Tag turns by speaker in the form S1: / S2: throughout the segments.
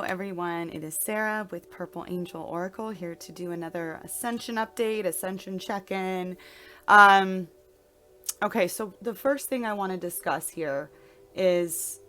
S1: everyone. It is Sarah with Purple Angel Oracle here to do another Ascension update, Ascension check-in. Um, okay, so the first thing I want to discuss here is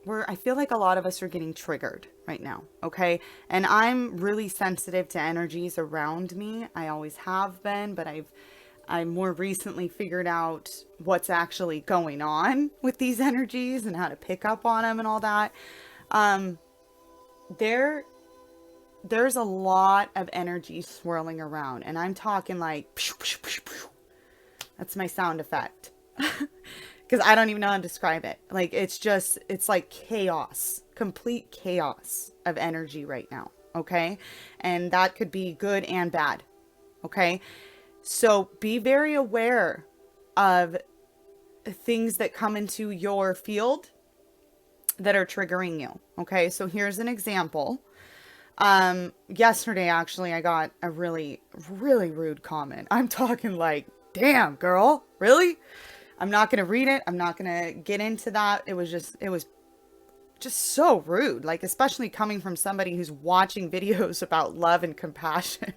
S1: I feel like a lot of us are getting triggered right now, okay? And I'm really sensitive to energies around me. I always have been, but I more recently figured out what's actually going on with these energies and how to pick up on them and all that. Um, there's a lot of energy swirling around, and I'm talking like pew, pew, pew, pew. That's my sound effect. Because I don't even know how to describe it. Like, it's like chaos, complete chaos of energy right now. Okay. And that could be good and bad. Okay. So be very aware of things that come into your field that are triggering you. Okay. So here's an example. Yesterday, actually, I got a really, really rude comment. I'm talking like, damn, girl, really? I'm not going to read it. I'm not going to get into that. It was just so rude. Like, especially coming from somebody who's watching videos about love and compassion.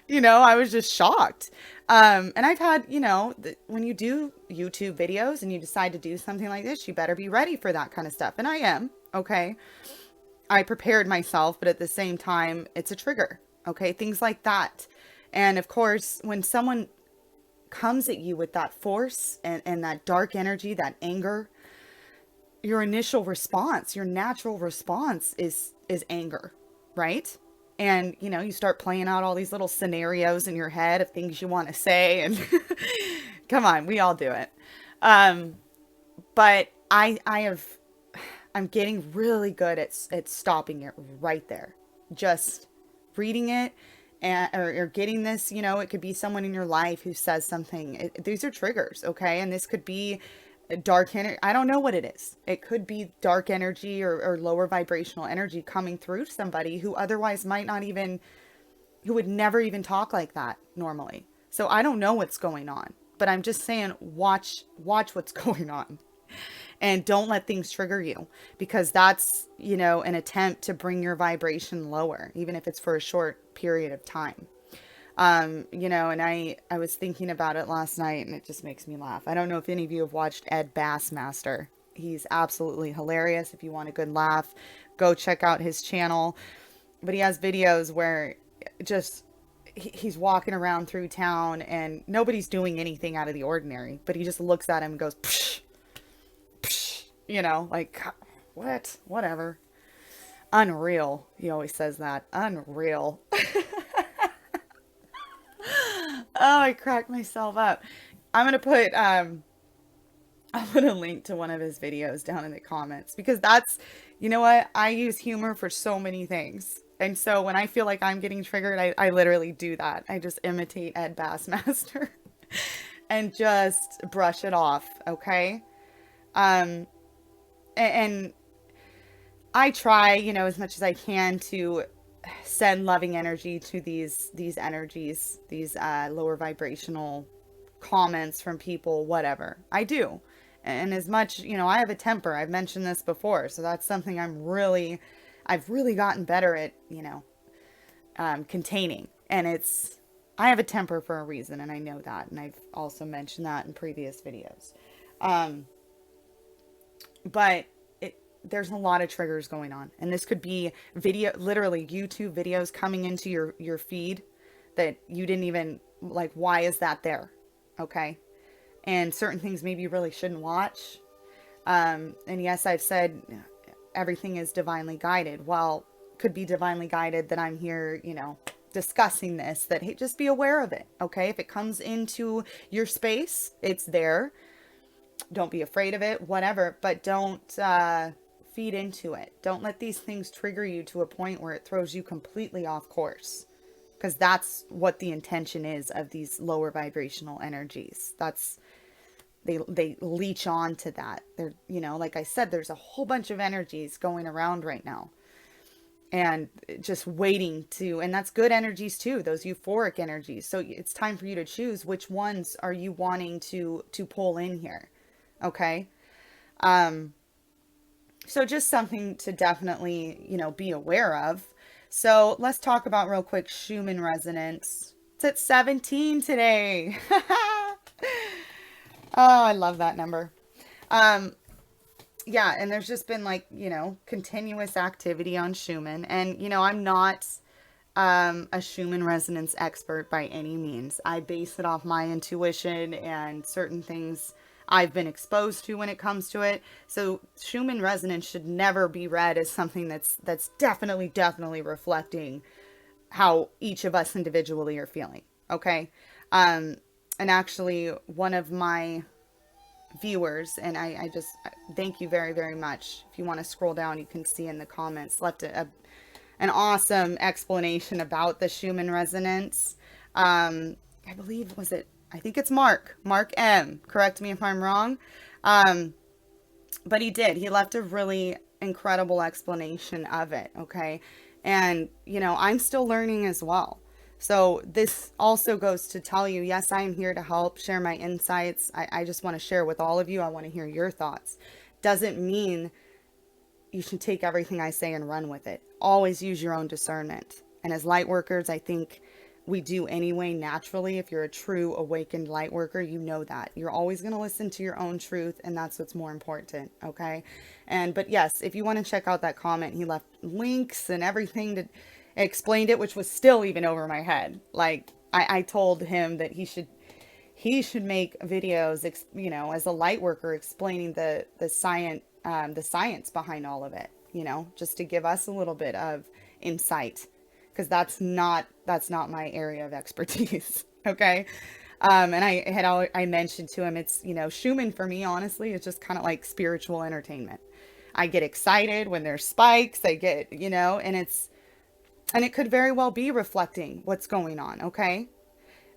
S1: I was just shocked. And I've had, when you do YouTube videos and you decide to do something like this, you better be ready for that kind of stuff. And I am, okay? I prepared myself, but at the same time, it's a trigger, okay? Things like that. And of course, when someone comes at you with that force and that dark energy, that anger, your initial response, your natural response is anger, right? And, you start playing out all these little scenarios in your head of things you want to say. And come on, we all do it. But I'm getting really good at stopping it right there. Just reading it or getting this, it could be someone in your life who says something. These are triggers, okay? And this could be dark energy. I don't know what it is. It could be dark energy or lower vibrational energy coming through somebody who otherwise who would never even talk like that normally. So I don't know what's going on, but I'm just saying, watch what's going on. And don't let things trigger you, because that's, an attempt to bring your vibration lower, even if it's for a short period of time. And I was thinking about it last night, and it just makes me laugh. I don't know if any of you have watched Bassmaster. He's absolutely hilarious. If you want a good laugh, go check out his channel. But he has videos where he's walking around through town and nobody's doing anything out of the ordinary, but he just looks at him and goes, psh, like, what? Whatever. Unreal. He always says that. Unreal. Oh, I cracked myself up. I'm gonna put I'll put a link to one of his videos down in the comments, because that's, you know what? I use humor for so many things. And so when I feel like I'm getting triggered, I literally do that. I just imitate Bassmaster and just brush it off, okay? And I try, as much as I can to send loving energy to these energies, these lower vibrational comments from people, whatever. I do. And as much, I have a temper. I've mentioned this before. So that's something I've really gotten better at, containing. And I have a temper for a reason, and I know that. And I've also mentioned that in previous videos. But there's a lot of triggers going on, and this could be literally YouTube videos coming into your feed that you didn't even like. Why is that there? Okay. And certain things maybe you really shouldn't watch. And yes, I've said everything is divinely guided. Well, could be divinely guided that I'm here, discussing this, that, hey, just be aware of it. Okay. If it comes into your space, it's there. Don't be afraid of it, whatever, but don't feed into it. Don't let these things trigger you to a point where it throws you completely off course, because that's what the intention is of these lower vibrational energies. They leech on to that. They're, like I said, there's a whole bunch of energies going around right now, and just waiting and that's good energies too, those euphoric energies. So it's time for you to choose which ones are you wanting to pull in here. Okay. So just something to definitely, be aware of. So let's talk about real quick Schumann resonance. It's at 17 today. Oh, I love that number. Um, yeah, and there's just been like, continuous activity on Schumann. And, I'm not a Schumann resonance expert by any means. I base it off my intuition and certain things I've been exposed to when it comes to it. So Schumann resonance should never be read as something that's definitely reflecting how each of us individually are feeling. Okay. And actually, one of my viewers, and I just thank you very much. If you want to scroll down, you can see in the comments, left an awesome explanation about the Schumann resonance. I believe, I think it's Mark M. Correct me if I'm wrong. But he left a really incredible explanation of it. Okay. And, I'm still learning as well. So this also goes to tell you, yes, I am here to help share my insights. I just want to share with all of you. I want to hear your thoughts. Doesn't mean you should take everything I say and run with it. Always use your own discernment. And as light workers, I think we do anyway naturally. If you're a true awakened light worker, you know that. You're always going to listen to your own truth, and that's what's more important, okay? But yes, if you want to check out that comment, he left links and everything to explained it, which was still even over my head. Like I told him that he should make videos, as a light worker, explaining the science behind all of it, just to give us a little bit of insight, because that's not my area of expertise. Okay. And I mentioned to him, it's, Schumann for me, honestly, is just kind of like spiritual entertainment. I get excited when there's spikes. I get, and it could very well be reflecting what's going on. Okay.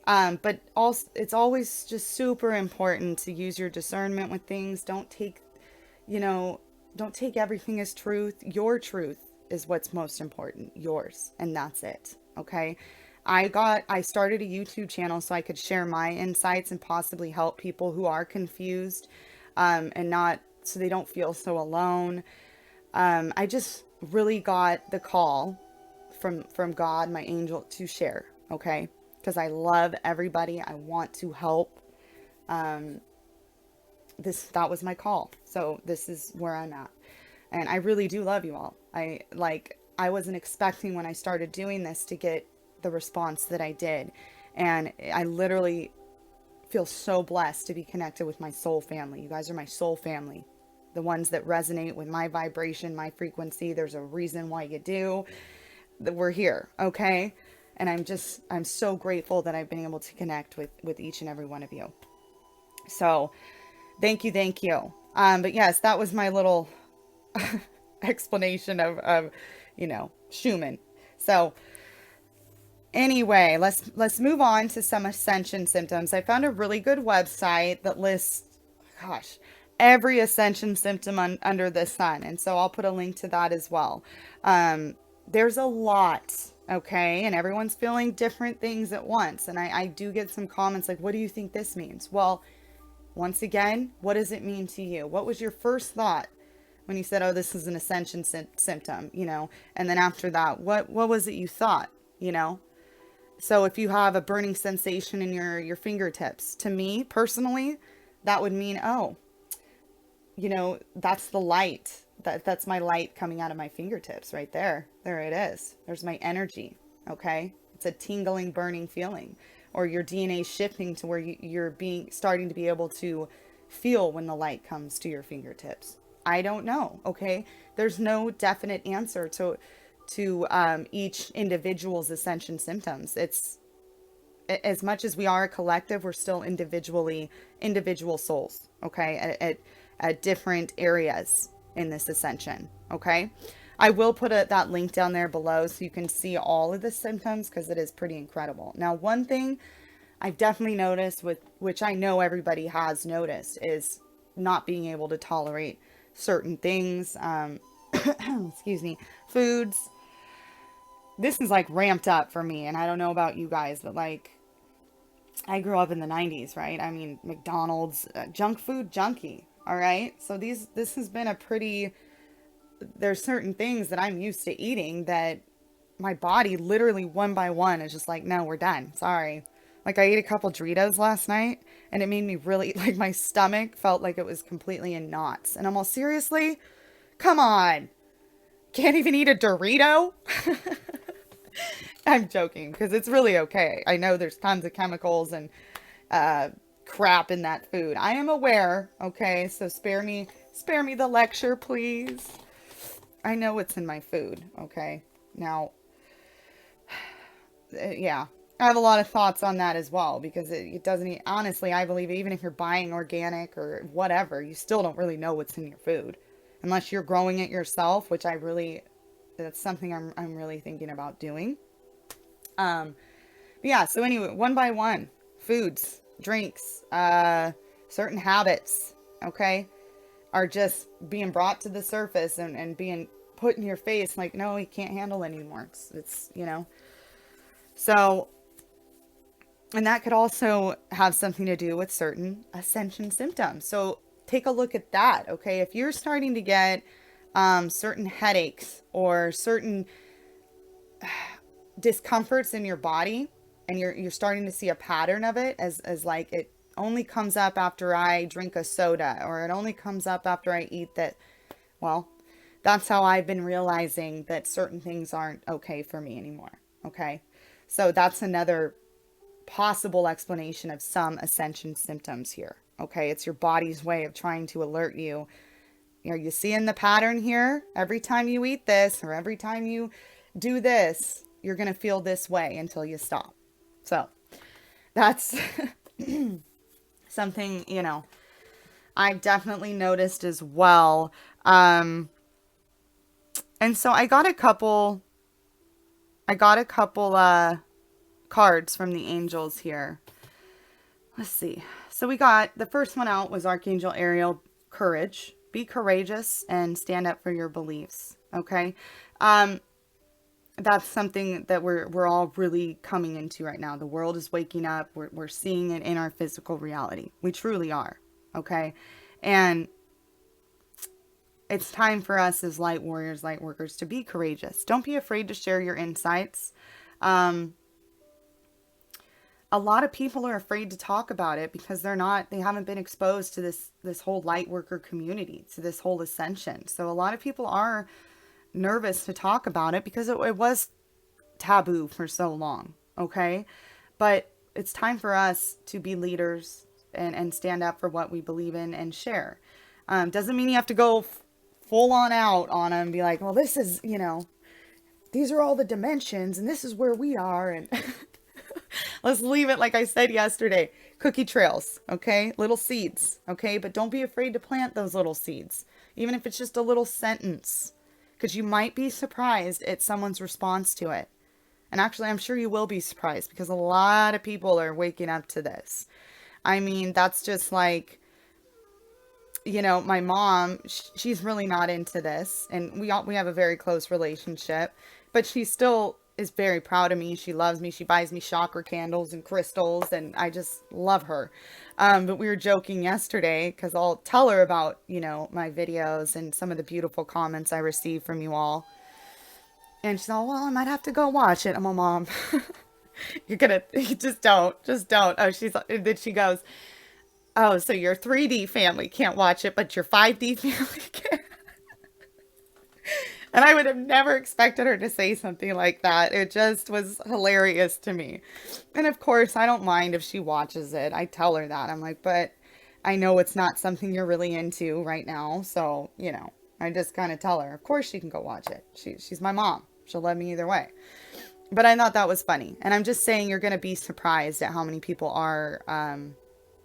S1: But also, it's always just super important to use your discernment with things. Don't take everything as truth. Your truth is what's most important, yours, and that's it. Okay. I started a YouTube channel so I could share my insights and possibly help people who are confused, and not, so they don't feel so alone. I just really got the call from God, my angel, to share. Okay. Because I love everybody. I want to help. That was my call. So this is where I'm at. And I really do love you all. I wasn't expecting when I started doing this to get the response that I did. And I literally feel so blessed to be connected with my soul family. You guys are my soul family. The ones that resonate with my vibration, my frequency. There's a reason why you do. That we're here. Okay. And I'm so grateful that I've been able to connect with each and every one of you. So thank you. But yes, that was my little explanation of Schumann. So anyway, let's move on to some ascension symptoms. I found a really good website that lists, every ascension symptom under the sun. And so I'll put a link to that as well. There's a lot, okay? And everyone's feeling different things at once. And I do get some comments like, what do you think this means? Well, once again, what does it mean to you? What was your first thought when you said, oh, this is an ascension symptom, And then after that, what was it you thought, So if you have a burning sensation in your fingertips, to me personally, that would mean, oh, that's the light. That's my light coming out of my fingertips right there. There it is. There's my energy. Okay. It's a tingling, burning feeling, or your DNA shifting to where you're starting to be able to feel when the light comes to your fingertips. I don't know. Okay. There's no definite answer to each individual's ascension symptoms. It's, as much as we are a collective, we're still individual souls. Okay. At different areas in this ascension. Okay. I will put that link down there below so you can see all of the symptoms, because it is pretty incredible. Now, one thing I've definitely noticed, which I know everybody has noticed, is not being able to tolerate certain things. Excuse me, foods. This is like ramped up for me, and I don't know about you guys, but like, I grew up in the 90s, right? I mean, McDonald's, junk food junkie. All right. So this has been a pretty there's certain things that I'm used to eating that my body literally one by one is just like, no, we're done. Sorry. Like I ate a couple Doritos last night and it made me really, like my stomach felt like it was completely in knots. And I'm all, seriously? Come on. Can't even eat a Dorito? I'm joking because it's really okay. I know there's tons of chemicals and crap in that food. I am aware, okay? So spare me the lecture, please. I know what's in my food, okay? Now, yeah, I have a lot of thoughts on that as well because it doesn't, honestly, I believe even if you're buying organic or whatever, you still don't really know what's in your food unless you're growing it yourself, which that's something I'm really thinking about doing. Yeah, so anyway, one by one, foods, drinks, certain habits, okay, are just being brought to the surface and being put in your face like, no, you can't handle anymore. It's, so, and that could also have something to do with certain ascension symptoms. So take a look at that, okay? If you're starting to get certain headaches or certain discomforts in your body, and you're starting to see a pattern of it as like it only comes up after I drink a soda, or it only comes up after I eat that, well, that's how I've been realizing that certain things aren't okay for me anymore. Okay. So that's another possible explanation of some ascension symptoms here. Okay. It's your body's way of trying to alert you. Are you seeing the pattern here? Every time you eat this or every time you do this, you're going to feel this way until you stop. So that's something, I've definitely noticed as well. And so I got a couple cards from the angels here. Let's see. So we got, the first one out was Archangel Ariel, courage. Be courageous and stand up for your beliefs. Okay. That's something that we're all really coming into right now. The world is waking up. We're seeing it in our physical reality. We truly are. Okay. And it's time for us as light warriors, light workers to be courageous. Don't be afraid to share your insights. A lot of people are afraid to talk about it because they haven't been exposed to this whole light worker community, to this whole ascension. So a lot of people are nervous to talk about it because it was taboo for so long. Okay. But it's time for us to be leaders and stand up for what we believe in and share. Doesn't mean you have to go full on out on them and be like, well, this is, these are all the dimensions and this is where we are. And let's leave it like I said yesterday. Cookie trails, okay? Little seeds, okay? But don't be afraid to plant those little seeds, even if it's just a little sentence, because you might be surprised at someone's response to it. And actually, I'm sure you will be surprised because a lot of people are waking up to this. I mean, that's just like, my mom, she's really not into this. And we have a very close relationship, but she still is very proud of me. She loves me. She buys me chakra candles and crystals, and I just love her. But we were joking yesterday because I'll tell her about, my videos and some of the beautiful comments I receive from you all. And she's all, well, I might have to go watch it. I'm a mom. You just don't. Oh, then she goes, oh, so your 3D family can't watch it, but your 5D family can. And I would have never expected her to say something like that. It just was hilarious to me. And of course, I don't mind if she watches it. I tell her that. I'm like, but I know it's not something you're really into right now. So, I just kind of tell her, of course she can go watch it. She's my mom. She'll love me either way. But I thought that was funny. And I'm just saying you're going to be surprised at how many people are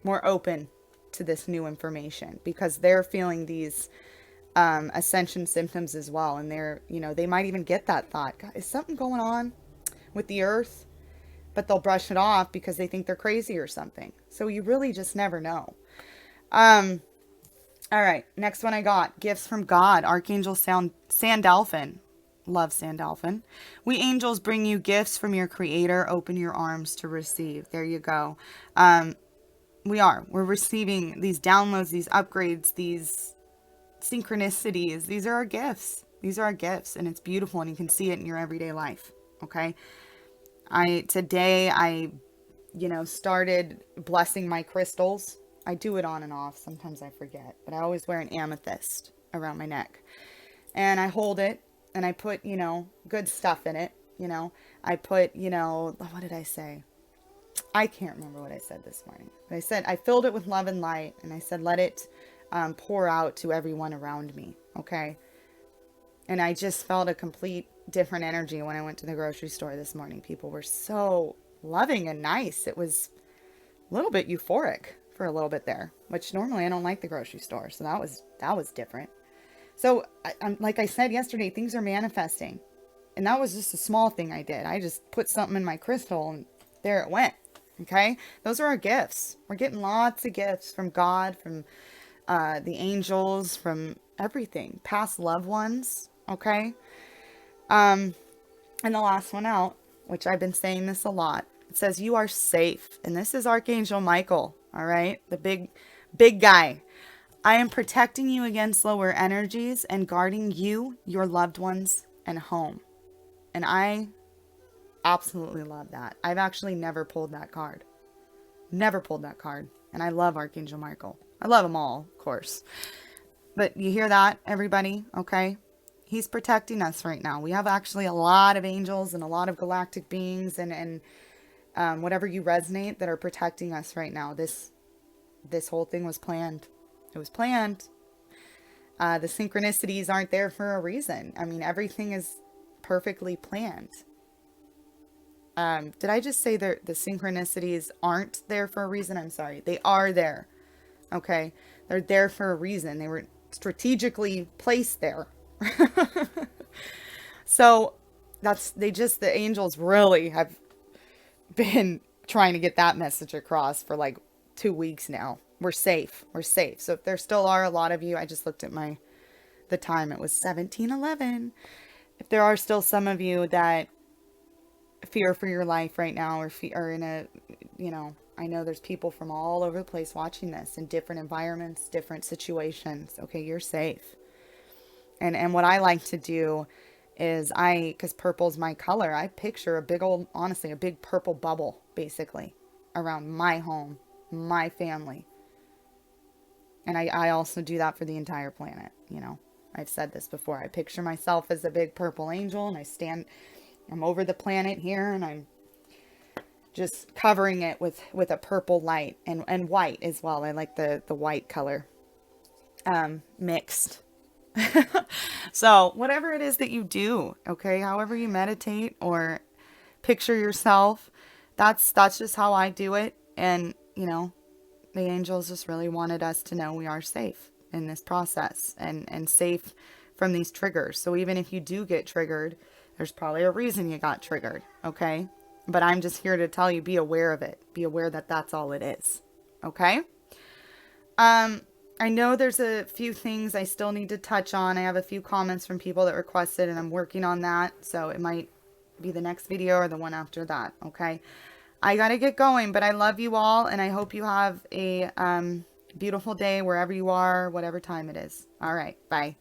S1: more open to this new information because they're feeling these ascension symptoms as well. And they might even get that thought, God, is something going on with the earth? But they'll brush it off because they think they're crazy or something. So you really just never know. All right. Next one I got, gifts from God, Archangel Sandalphon. Love Sandalphon. We angels bring you gifts from your creator. Open your arms to receive. There you go. We're receiving these downloads, these upgrades, these synchronicities. These are our gifts. These are our gifts, and it's beautiful, and you can see it in your everyday life. Okay. Today I started blessing my crystals. I do it on and off. Sometimes I forget, but I always wear an amethyst around my neck, and I hold it, and I put, good stuff in it. I put, what did I say? I can't remember what I said this morning. But I said I filled it with love and light, and I said, let it pour out to everyone around me. Okay. And I just felt a complete different energy when I went to the grocery store this morning. People were so loving and nice. It was a little bit euphoric for a little bit there, which normally I don't like the grocery store. So that was different. So I'm like I said yesterday, things are manifesting. And that was just a small thing I did. I just put something in my crystal and there it went. Okay. Those are our gifts. We're getting lots of gifts from God, from the angels, from everything, past loved ones. Okay. And the last one out, which I've been saying this a lot, it says you are safe. And this is Archangel Michael. All right. The big guy. I am protecting you against lower energies and guarding you, your loved ones, and home. And I absolutely love that. I've actually never pulled that card. Never pulled that card. And I love Archangel Michael. I love them all, of course. But you hear that, everybody? Okay? He's protecting us right now. We have actually a lot of angels and a lot of galactic beings and whatever you resonate that are protecting us right now. This whole thing was planned. It was planned. The synchronicities aren't there for a reason. I mean, everything is perfectly planned. Did I just say that the synchronicities aren't there for a reason? I'm sorry. They are there. Okay. They're there for a reason. They were strategically placed there. So the angels really have been trying to get that message across for like 2 weeks now. We're safe. We're safe. So if there still are a lot of you, I just looked at the time. It was 17:11. If there are still some of you that fear for your life right now, or in a, I know there's people from all over the place watching this in different environments, different situations. Okay, you're safe. And what I like to do is because purple's my color, I picture a big purple bubble, basically, around my home, my family. And I also do that for the entire planet. I've said this before. I picture myself as a big purple angel, and I'm over the planet here, and I'm just covering it with a purple light and white as well. I like the white color mixed. So whatever it is that you do, okay, however you meditate or picture yourself, that's just how I do it. And the angels just really wanted us to know we are safe in this process and safe from these triggers. So even if you do get triggered, there's probably a reason you got triggered. Okay. But I'm just here to tell you, be aware of it. Be aware that that's all it is. Okay. I know there's a few things I still need to touch on. I have a few comments from people that requested, and I'm working on that. So it might be the next video or the one after that. Okay. I got to get going, but I love you all, and I hope you have a beautiful day wherever you are, whatever time it is. All right. Bye.